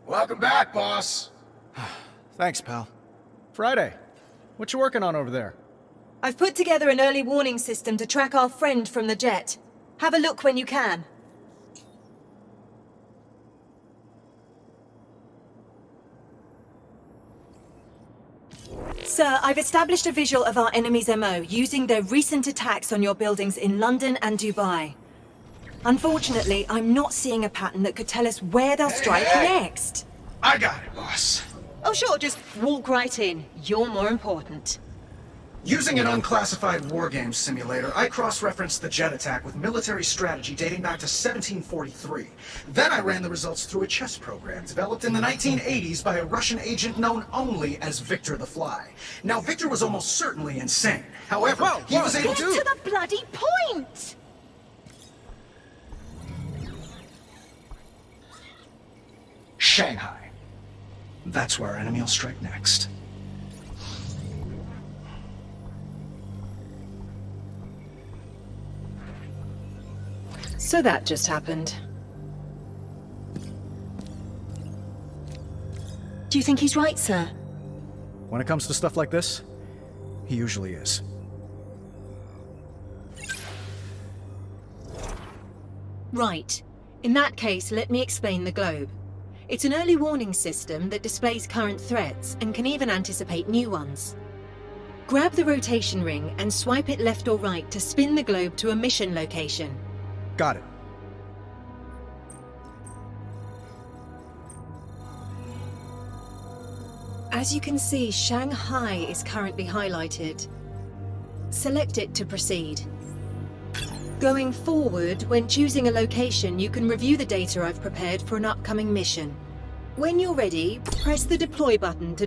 Welcome back, boss. Thanks, pal. Friday, what you working on over there? I've put together an early warning system to track our friend from the jet. Have a look when you can. Sir, I've established a visual of our enemy's MO using their recent attacks on your buildings in London and Dubai. Unfortunately, I'm not seeing a pattern that could tell us where they'll strike next. I got it, boss. Oh sure, just walk right in. You're more important. Using an unclassified wargames simulator, I cross-referenced the jet attack with military strategy dating back to 1743. Then I ran the results through a chess program developed in the 1980s by a Russian agent known only as Victor the Fly. Now, Victor was almost certainly insane. However, he was able Get to the bloody point! Shanghai. That's where our enemy will strike next. So that just happened. Do you think he's right, sir? When it comes to stuff like this, he usually is. Right. In that case, let me explain the globe. It's an early warning system that displays current threats and can even anticipate new ones. Grab the rotation ring and swipe it left or right to spin the globe to a mission location. Got it. As you can see, Shanghai is currently highlighted. Select it to proceed. Going forward, when choosing a location, you can review the data I've prepared for an upcoming mission. When you're ready, press the deploy button to...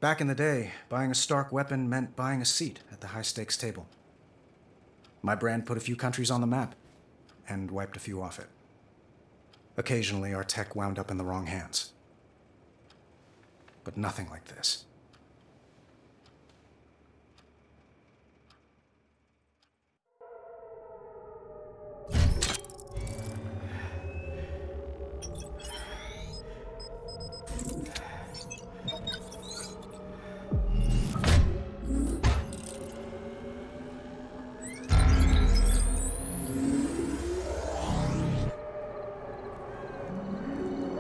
Back in the day, buying a Stark weapon meant buying a seat at the high-stakes table. My brand put a few countries on the map, and wiped a few off it. Occasionally, our tech wound up in the wrong hands. But nothing like this.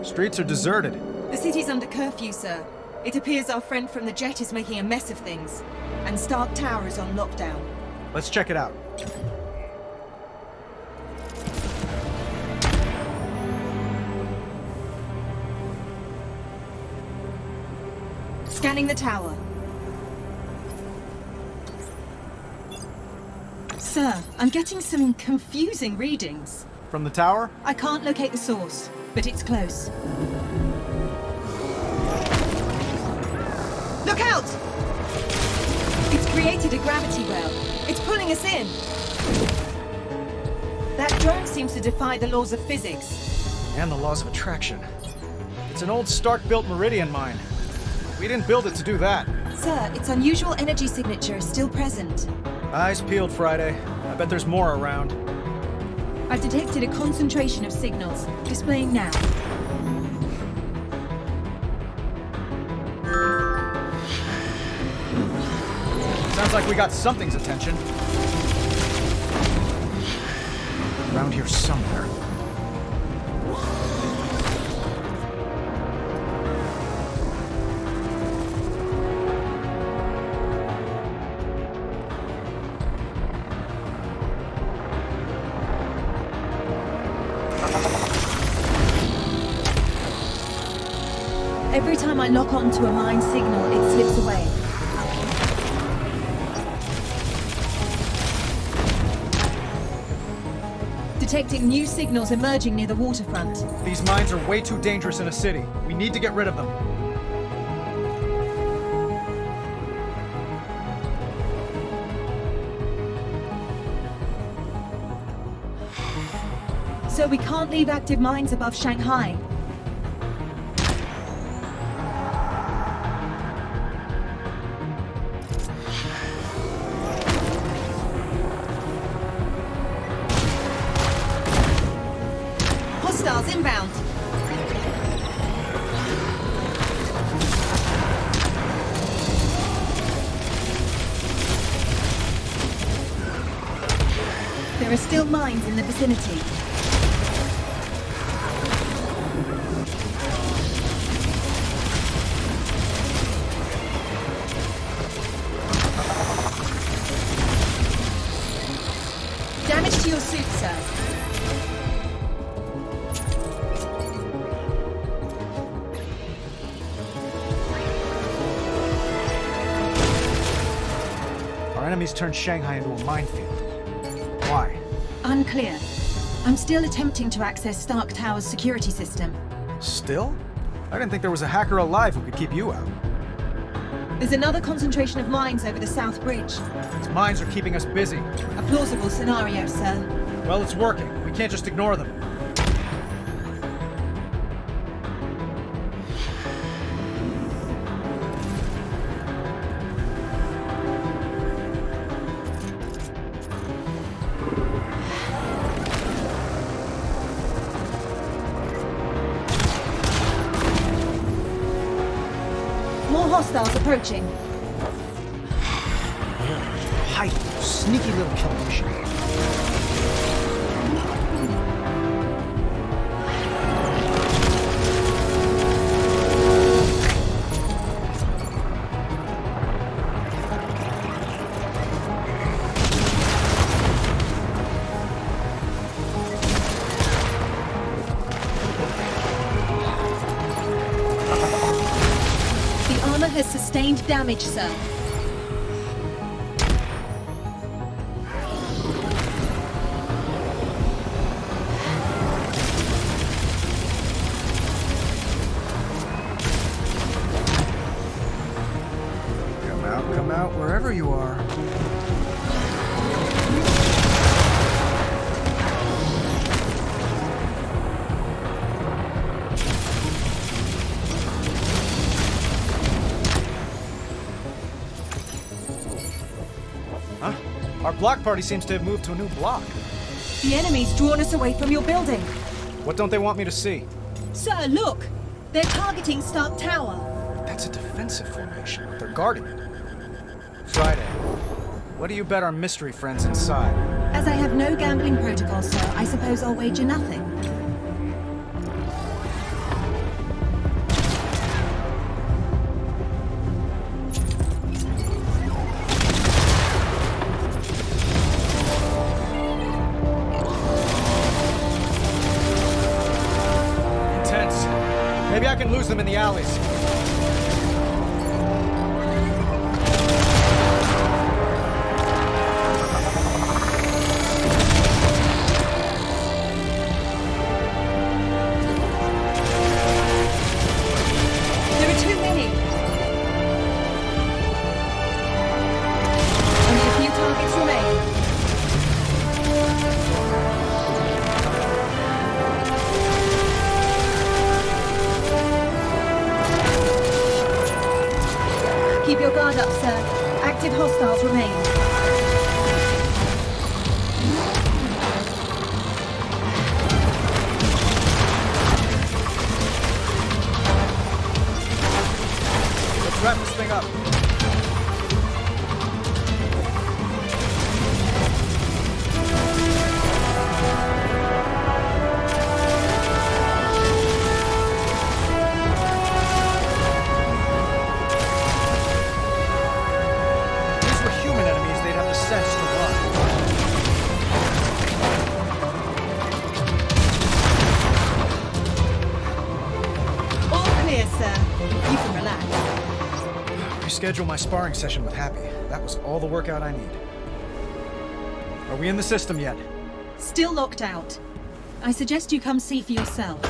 Streets are deserted. The city's under curfew, sir. It appears our friend from the jet is making a mess of things. And Stark Tower is on lockdown. Let's check it out. Scanning the tower. Sir, I'm getting some confusing readings. From the tower? I can't locate the source, but it's close. Look out! It's created a gravity well. It's pulling us in. That drone seems to defy the laws of physics. And the laws of attraction. It's an old Stark-built Meridian mine. We didn't build it to do that. Sir, its unusual energy signature is still present. Eyes peeled, Friday. I bet there's more around. I've detected a concentration of signals. Displaying now. Sounds like we got something's attention. Around here somewhere. Every time I lock onto a mine signal, it slips away. Detecting new signals emerging near the waterfront. These mines are way too dangerous in a city. We need to get rid of them. So we can't leave active mines above Shanghai. Hostiles inbound. There are still mines in the vicinity. Damage to your suit, sir. Our enemies turned Shanghai into a minefield. Why? Unclear. I'm still attempting to access Stark Tower's security system. Still? I didn't think there was a hacker alive who could keep you out. There's another concentration of mines over the South Bridge. These mines are keeping us busy. A plausible scenario, sir. Well, it's working. We can't just ignore them. More hostiles approaching. Hide, you sneaky little killing machine. The armor has sustained damage, sir. Come out, wherever you are. Huh? Our block party seems to have moved to a new block. The enemy's drawn us away from your building. What don't they want me to see? Sir, look! They're targeting Stark Tower. That's a defensive formation. They're guarding it. Friday. What do you bet our mystery friends inside? As I have no gambling protocol, sir, I suppose I'll wager nothing. Intense. Maybe I can lose them in the alleys. There are too many. Only a few targets remain. your guard up, sir. Active hostiles remain. Let's wrap this thing up. These were human enemies they'd have the sense to run. All clear, sir. You can relax. Reschedule my sparring session with Happy. That was all the workout I need. Are we in the system yet? Still locked out. I suggest you come see for yourself.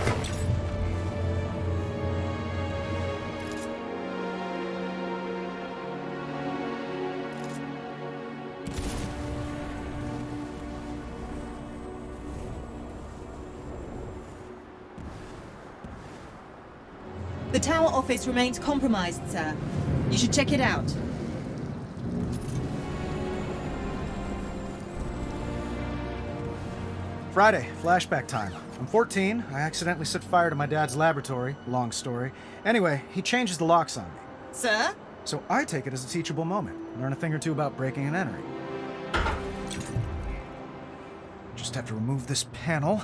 The tower office remains compromised, sir. You should check it out. Friday, flashback time. I'm 14. I accidentally set fire to my dad's laboratory. Long story. Anyway, he changes the locks on me. Sir? So I take it as a teachable moment. Learn a thing or two about breaking and entering. Just have to remove this panel.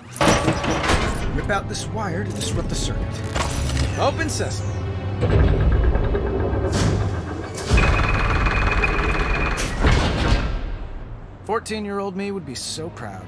Rip out this wire to disrupt the circuit. Open sesame. 14-year-old me would be so proud.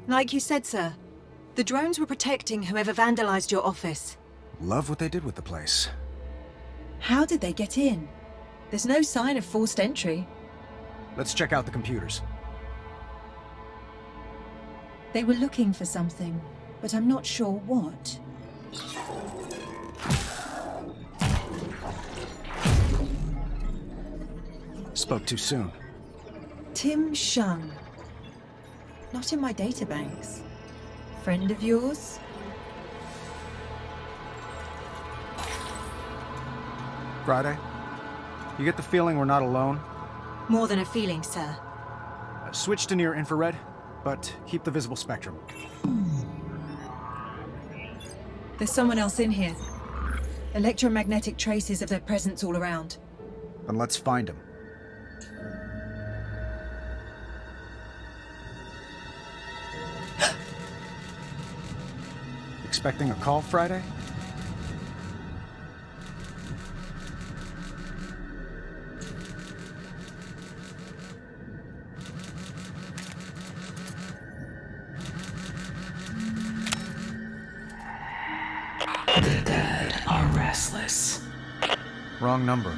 Like you said, sir, the drones were protecting whoever vandalized your office. Love what they did with the place. How did they get in? There's no sign of forced entry. Let's check out the computers. They were looking for something, but I'm not sure what. Spoke too soon. Tim Shung. Not in my databanks. Friend of yours? Friday, you get the feeling we're not alone? More than a feeling, sir. Switch to near infrared, but keep the visible spectrum. There's someone else in here. Electromagnetic traces of their presence all around. Then let's find him. Expecting a call Friday? The dead are restless. Wrong number.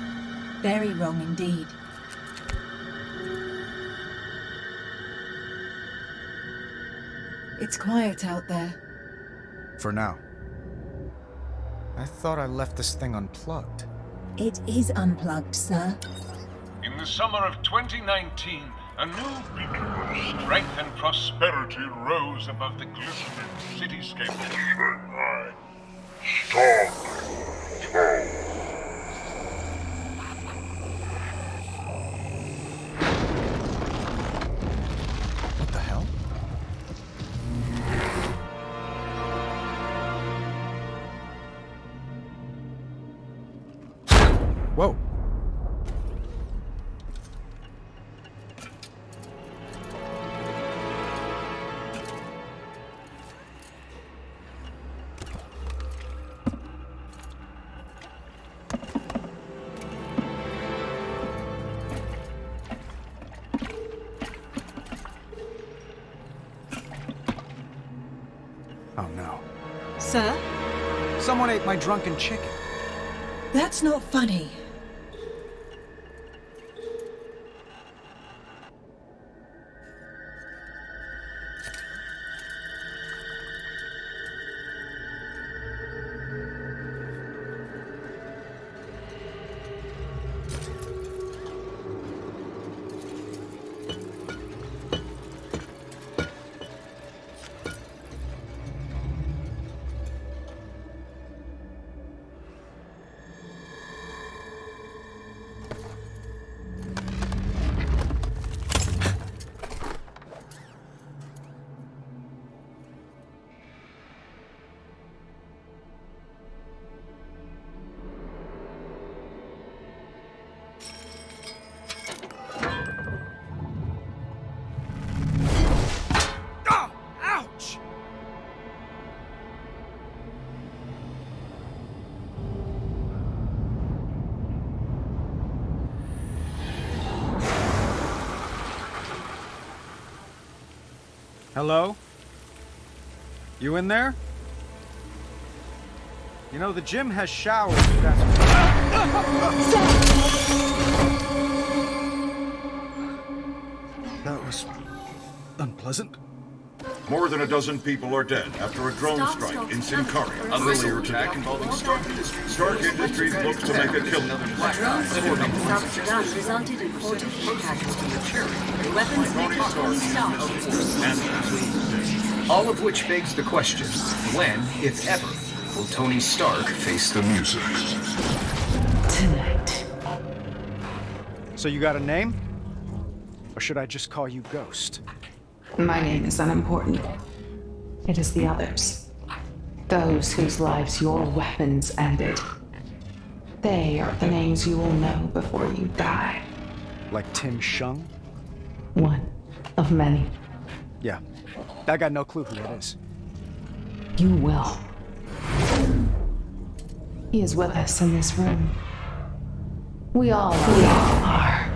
Very wrong indeed. It's quiet out there. For now. I thought I left this thing unplugged. It is unplugged, sir. In the summer of 2019, a new beacon of strength and prosperity rose above the glistening cityscape of Shanghai. What the hell? Whoa. Oh no. Sir? Someone ate my drunken chicken. That's not funny. Hello? You in there? You know, the gym has showers, if that's... That was... unpleasant. More than a dozen people are dead after a drone strike in Sincaria earlier today. Involving Stark Industries. Stark Industries looks to make a killing. South resulted in 40 casualties. Weapons made by Tony Stark. All of which begs the question, when, if ever, will Tony Stark face the music? Tonight. So you got a name? Or should I just call you Ghost? My name is unimportant. It is the others. Those whose lives your weapons ended. They are the names you will know before you die. Like Tim Shung? One of many. Yeah. I got no clue who that is. You will. He is with us in this room. We all are.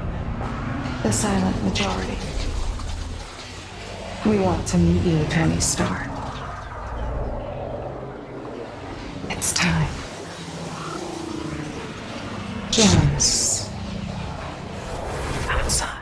The silent majority. We want to meet you, Tony Stark. It's time. Join us outside.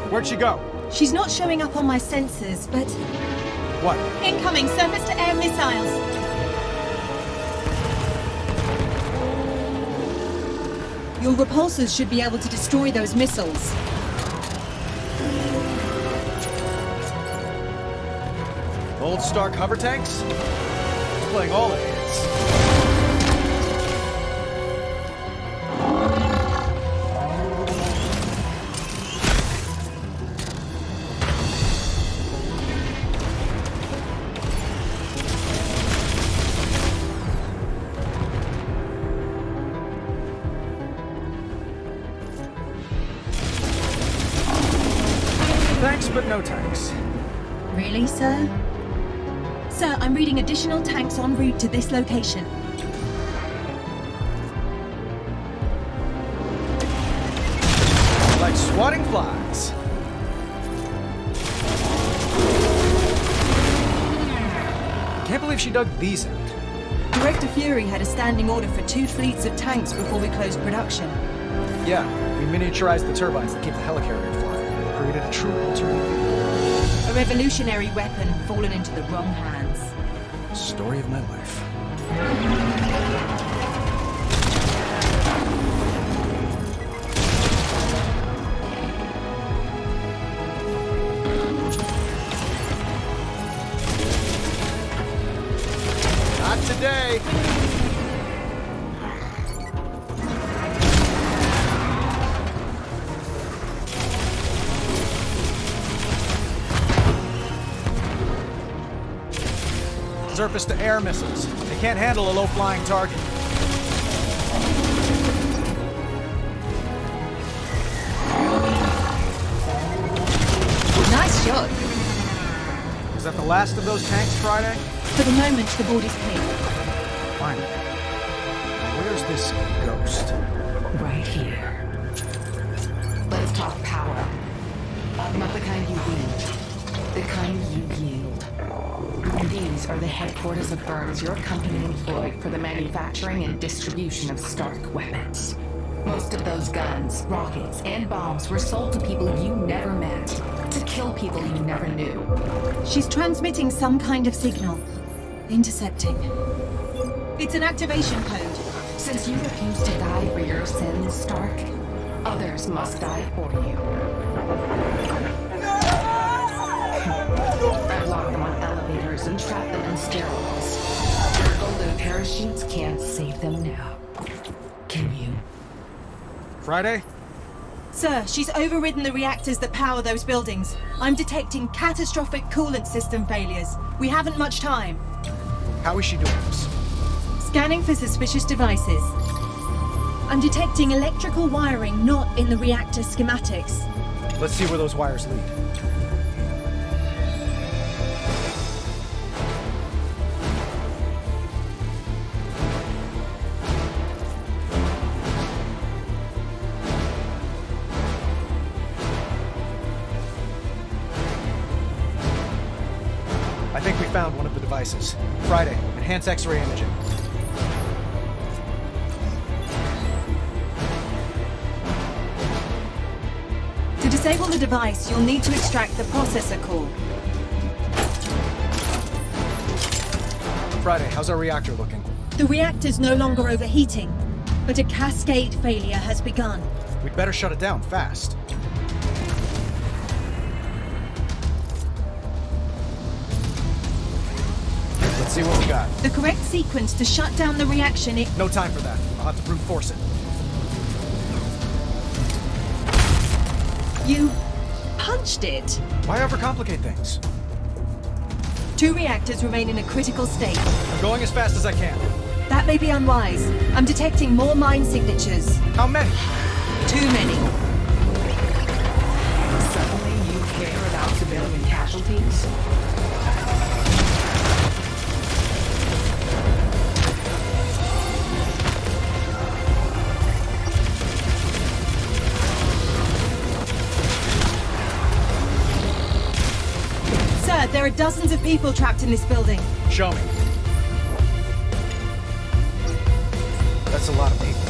Where'd she go? She's not showing up on my sensors, but... What? Incoming surface-to-air missiles! Your repulsors should be able to destroy those missiles. Old Stark hover tanks? It's playing all the hits. Thanks, but no thanks. Really, sir? Sir, I'm reading additional tanks en route to this location. Like swatting flies. Can't believe she dug these out. Director Fury had a standing order for 2 fleets of tanks before we closed production. Yeah, we miniaturized the turbines that keep the helicarrier flying. Created a true alternative. A revolutionary weapon fallen into the wrong hands. Story of my life. Not today. Surface-to-air missiles. They can't handle a low-flying target. Nice shot. Is that the last of those tanks, Friday? For the moment, the board is clear. Finally. Where's this Ghost? Right here. Let's talk power. Not the kind you read. The kind you yield. These are the headquarters of firms your company employed for the manufacturing and distribution of Stark weapons. Most of those guns, rockets, and bombs were sold to people you never met, to kill people you never knew. She's transmitting some kind of signal. Intercepting. It's an activation code. Since you refuse to die for your sins, Stark, others must die for you. I've locked them on elevators and trapped them in stairwells. Their golden parachutes can't save them now. Can you? Friday? Sir, she's overridden the reactors that power those buildings. I'm detecting catastrophic coolant system failures. We haven't much time. How is she doing this? Scanning for suspicious devices. I'm detecting electrical wiring not in the reactor schematics. Let's see where those wires lead. I think we found one of the devices. Friday, enhance X-ray imaging. To disable the device, you'll need to extract the processor core. Friday, how's our reactor looking? The reactor's no longer overheating, but a cascade failure has begun. We'd better shut it down fast. Let's see what we got. The correct sequence to shut down the reaction is... No time for that. I'll have to brute force it. You punched it. Why overcomplicate things? 2 reactors remain in a critical state. I'm going as fast as I can. That may be unwise. I'm detecting more mine signatures. How many? Too many. Suddenly you care about civilian casualties? Sir, there are dozens of people trapped in this building. Show me. That's a lot of people.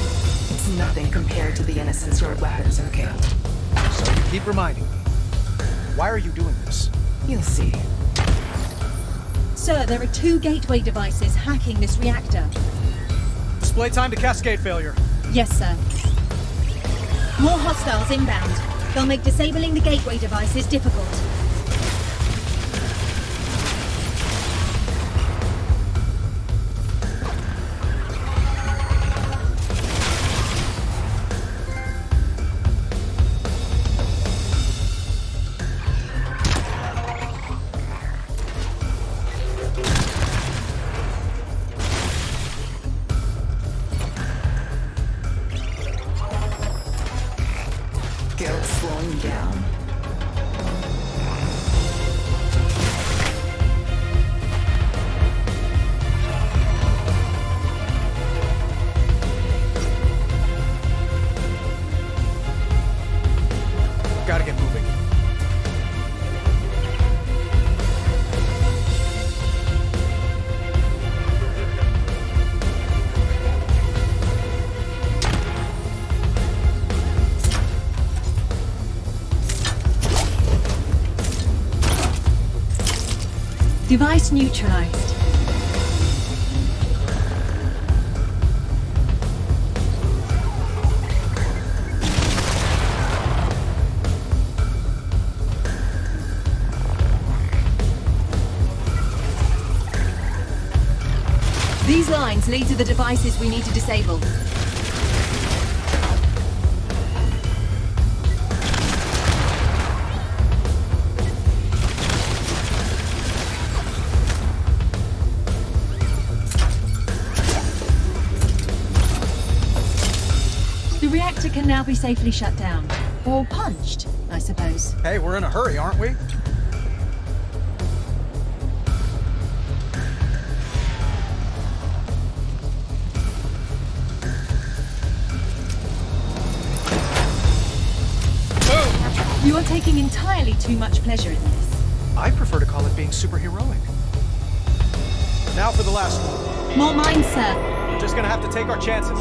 It's nothing compared to the innocents your weapons have killed. So you keep reminding me. Why are you doing this? You'll see. Sir, there are 2 gateway devices hacking this reactor. Display time to cascade failure. Yes, sir. More hostiles inbound. They'll make disabling the gateway devices difficult. Guilt slowing down. Gotta get moving. Device neutralized. These lines lead to the devices we need to disable. The reactor can now be safely shut down. Or punched, I suppose. Hey, we're in a hurry, aren't we? You are taking entirely too much pleasure in this. I prefer to call it being superheroic. Now for the last one. More mines, sir. We're just gonna have to take our chances.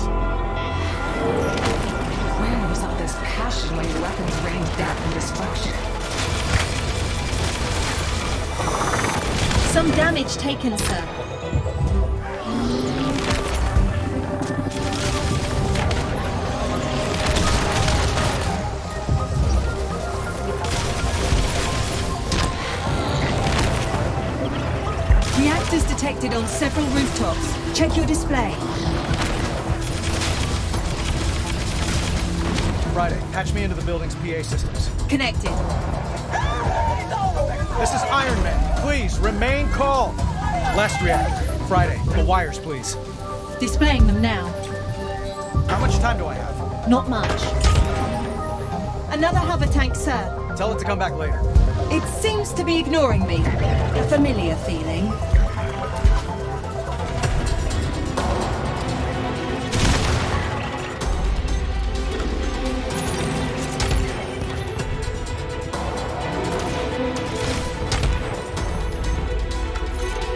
Where was all this passion when your weapons rained death and destruction? Some damage taken, sir. detected on several rooftops. Check your display. Friday, patch me into the building's PA systems. Connected. This is Iron Man. Please, remain calm. Last reactor. Friday, the wires, please. Displaying them now. How much time do I have? Not much. Another hover tank, sir. Tell it to come back later. It seems to be ignoring me. A familiar feeling.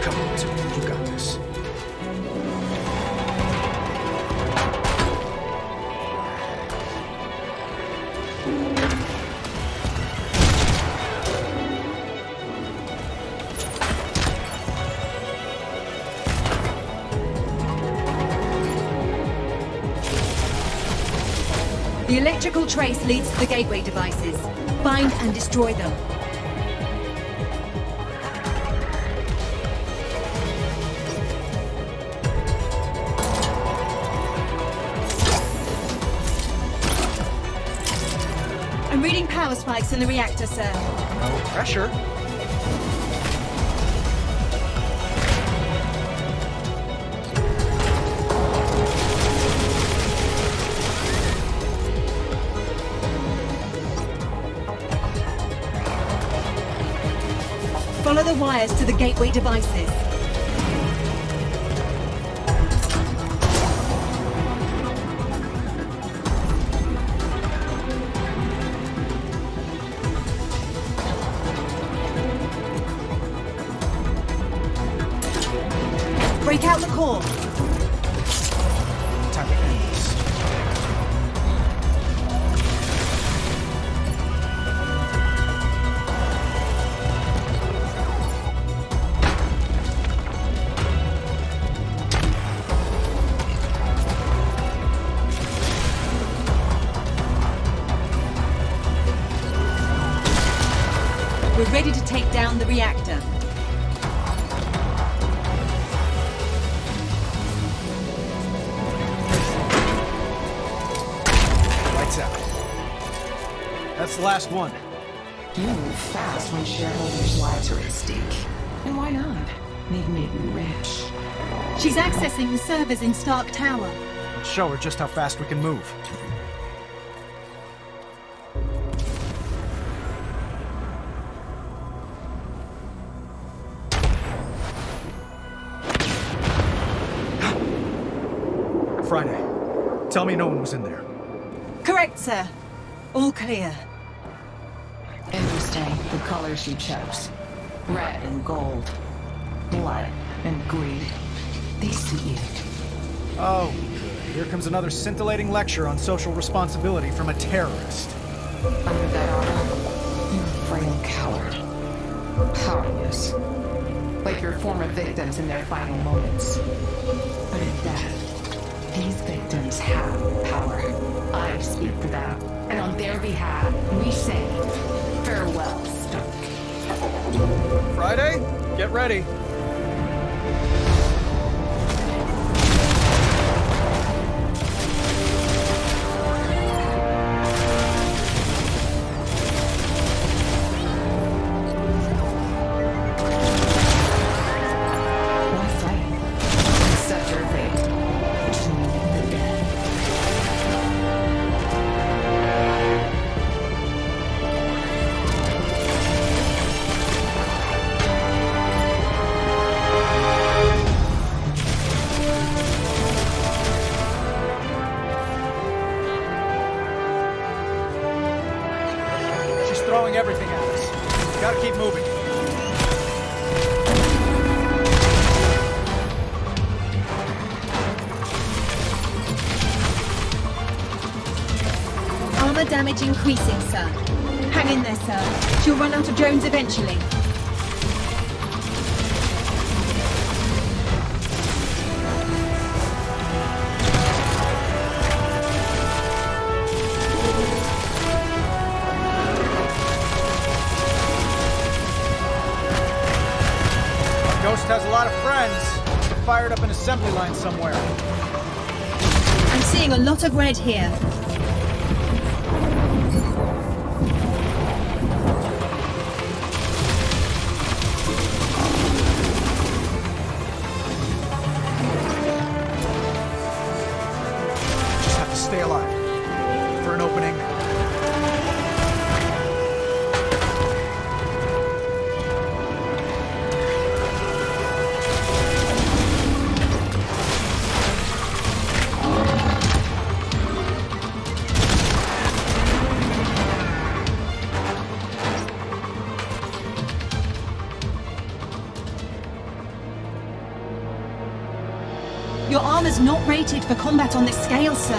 Come on, Zoe. You got this. The electrical trace leads to the gateway devices. Find and destroy them. I'm reading power spikes in the reactor, sir. No pressure. Follow the wires to the gateway devices. Break out the core. Time to end this. We're ready to take down the reactor. Lights out. That's the last one. You move fast when shareholders' lives are at stake. And why not? They've made me rich. She's accessing the servers in Stark Tower. Let's show her just how fast we can move. Friday, tell me no one was in there. Correct, sir. All clear. Interesting, the colors you chose. Red and gold. Blood and greed. They suit you. Oh, good. Here comes another scintillating lecture on social responsibility from a terrorist. Under that armor, you're a frail coward. Powerless. Like your former victims in their final moments. But in death, these victims have power. I speak for them. And on their behalf, we say, farewell, Stark. Friday, get ready. One fight. Accept your fate. Between the dead. She's throwing everything at us. Gotta keep moving. Armor damage increasing, sir. Hang in there, sir. She'll run out of drones eventually. Ghost has a lot of friends. friends. Fired up an assembly line somewhere. I'm seeing a lot of red here. Just have to stay alive. For an opening. Your armor's not rated for combat on this scale, sir.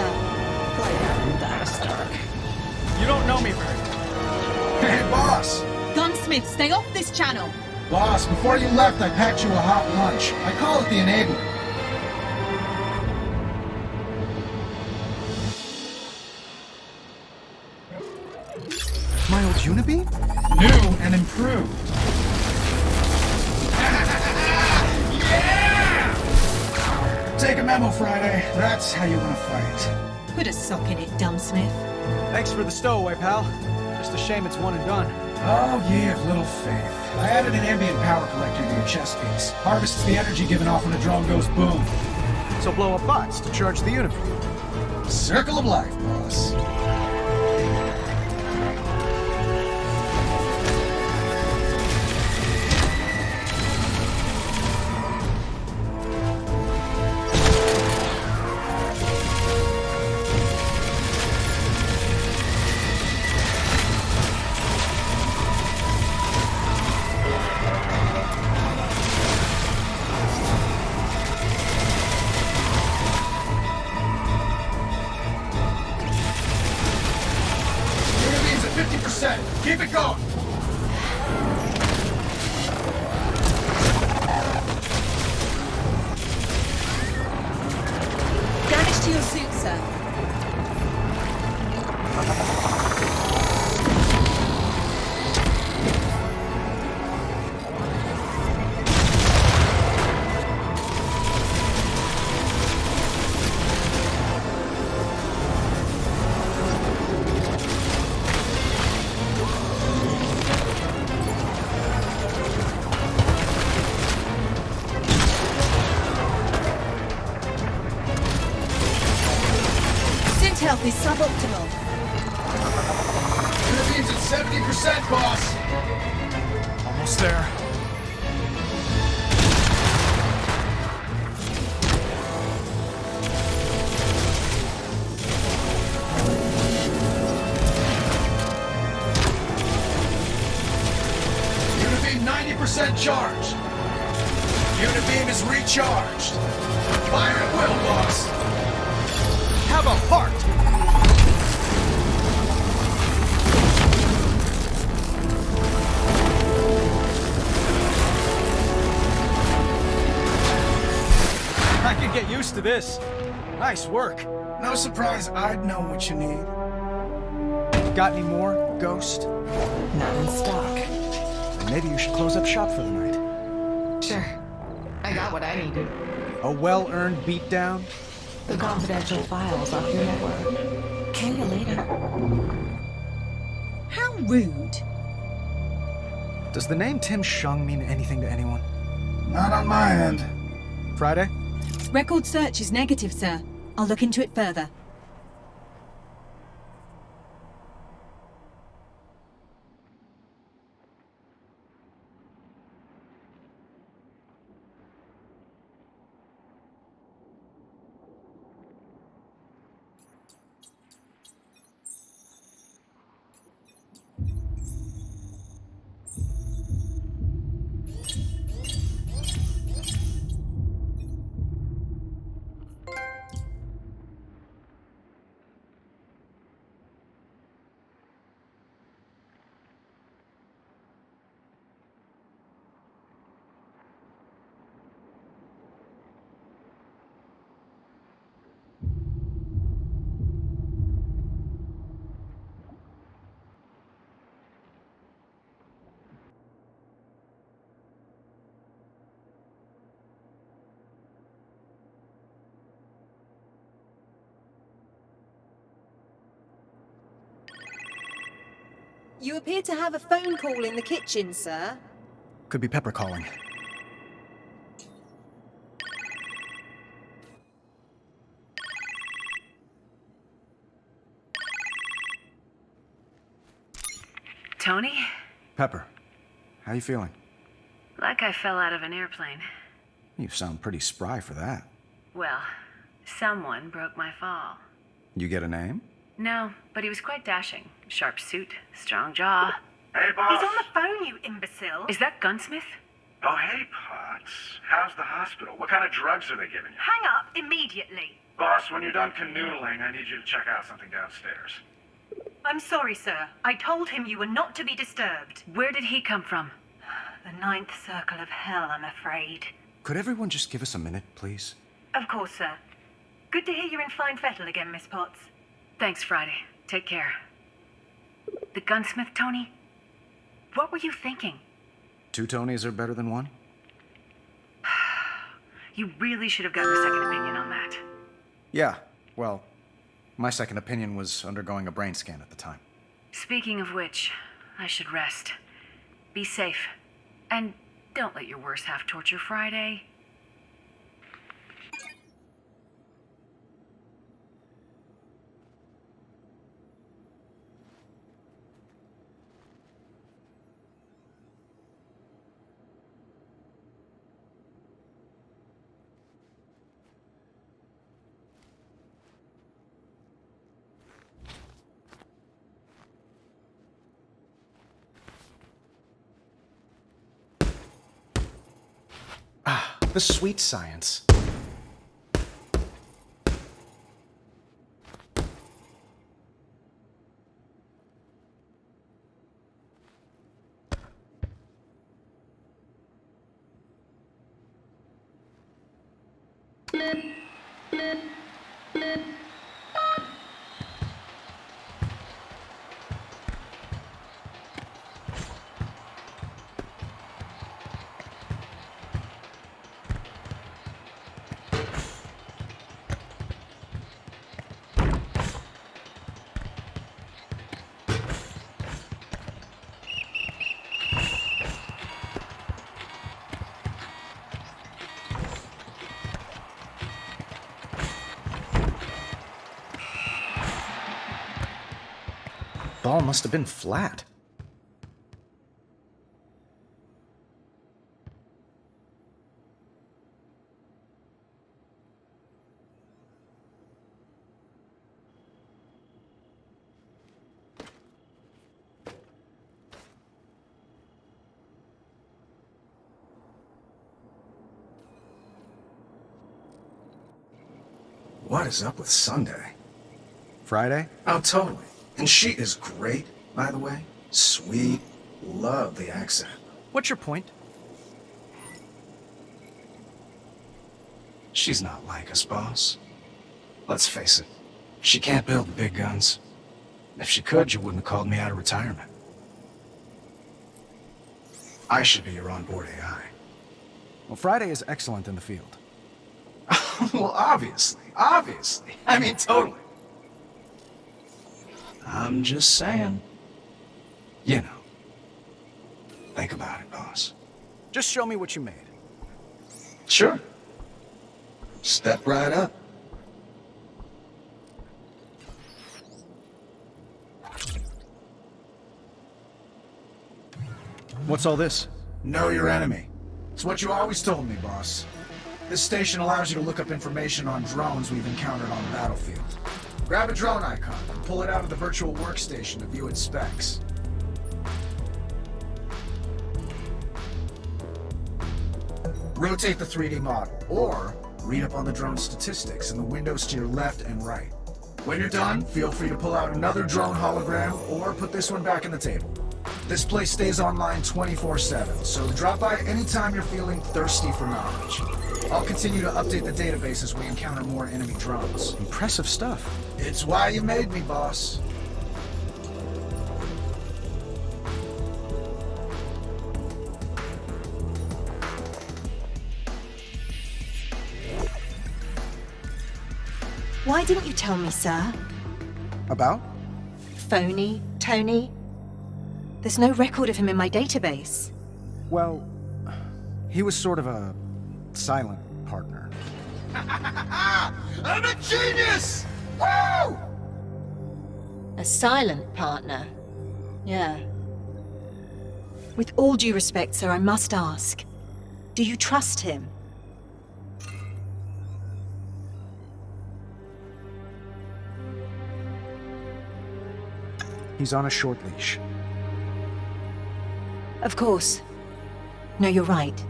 You don't know me very well. Hey, boss! Gunsmith, stay off this channel. Boss, before you left, I packed you a hot lunch. I call it the enabler. My old Unibeam? New and improved. Take a memo, Friday. That's how you want to fight. Put a sock in it, Dumbsmith. Thanks for the stowaway, pal. Just a shame it's one and done. Oh, ye of little faith. I added an ambient power collector to your chest piece. Harvests the energy given off when a drone goes boom. So blow up bots to charge the Unibeam. Circle of life, boss. Keep it going! Damage to your suit, sir. Health is suboptimal. Unibeam's at 70%, boss! Almost there. Unibeam 90% charged. Unibeam is recharged. Fire at will, boss. Have a heart! I could get used to this. Nice work. No surprise I'd know what you need. Got any more, Ghost? Not in stock. Then maybe you should close up shop for the night. Sure. I got what I needed. A well-earned beatdown? The confidential files off your network. Pay you later. How rude. Does the name Tim Shung mean anything to anyone? Not on my end. Friday? Record search is negative, sir. I'll look into it further. You appear to have a phone call in the kitchen, sir. Could be Pepper calling. Tony? Pepper, how you feeling? Like I fell out of an airplane. You sound pretty spry for that. Well, someone broke my fall. You get a name? No, but he was quite dashing. Sharp suit, strong jaw. Hey, boss. He's on the phone, you imbecile. Is that Gunsmith? Oh, hey, Potts. How's the hospital? What kind of drugs are they giving you? Hang up immediately. Boss, when you're done canoodling, I need you to check out something downstairs. I'm sorry, sir. I told him you were not to be disturbed. Where did he come from? The ninth circle of hell, I'm afraid. Could everyone just give us a minute, please? Of course, sir. Good to hear you're in fine fettle again, Miss Potts. Thanks, Friday. Take care. The gunsmith, Tony? What were you thinking? 2 Tonys are better than 1? You really should have gotten a second opinion on that. Yeah, well, my second opinion was undergoing a brain scan at the time. Speaking of which, I should rest. Be safe. And don't let your worst half torture Friday. The sweet science. Ball must have been flat. What is up with Sunday? Friday? Oh, totally. And she is great, by the way. Sweet. Love the accent. What's your point? She's not like us, boss. Let's face it. She can't build the big guns. If she could, you wouldn't have called me out of retirement. I should be your onboard AI. Well, Friday is excellent in the field. Well, obviously. I mean, totally. I'm just saying. You know. Think about it, boss. Just show me what you made. Sure. Step right up. What's all this? Know your enemy. It's what you always told me, boss. This station allows you to look up information on drones we've encountered on the battlefield. Grab a drone icon and pull it out of the virtual workstation to view its specs. Rotate the 3D model, or read up on the drone statistics in the windows to your left and right. When you're done, feel free to pull out another drone hologram, or put this one back in the table. This place stays online 24/7, so drop by anytime you're feeling thirsty for knowledge. I'll continue to update the database as we encounter more enemy drones. Impressive stuff. It's why you made me, boss. Why didn't you tell me, sir? About? Phony, Tony? There's no record of him in my database. Well, he was sort of a silent partner. I'm a genius! Woo! A silent partner? Yeah. With all due respect, sir, I must ask. Do you trust him? He's on a short leash. Of course. No, you're right.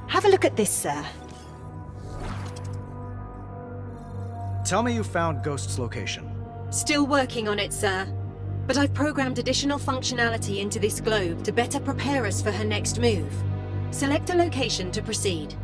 Have a look at this, sir. Tell me you found Ghost's location. Still working on it, sir. But I've programmed additional functionality into this globe to better prepare us for her next move. Select a location to proceed.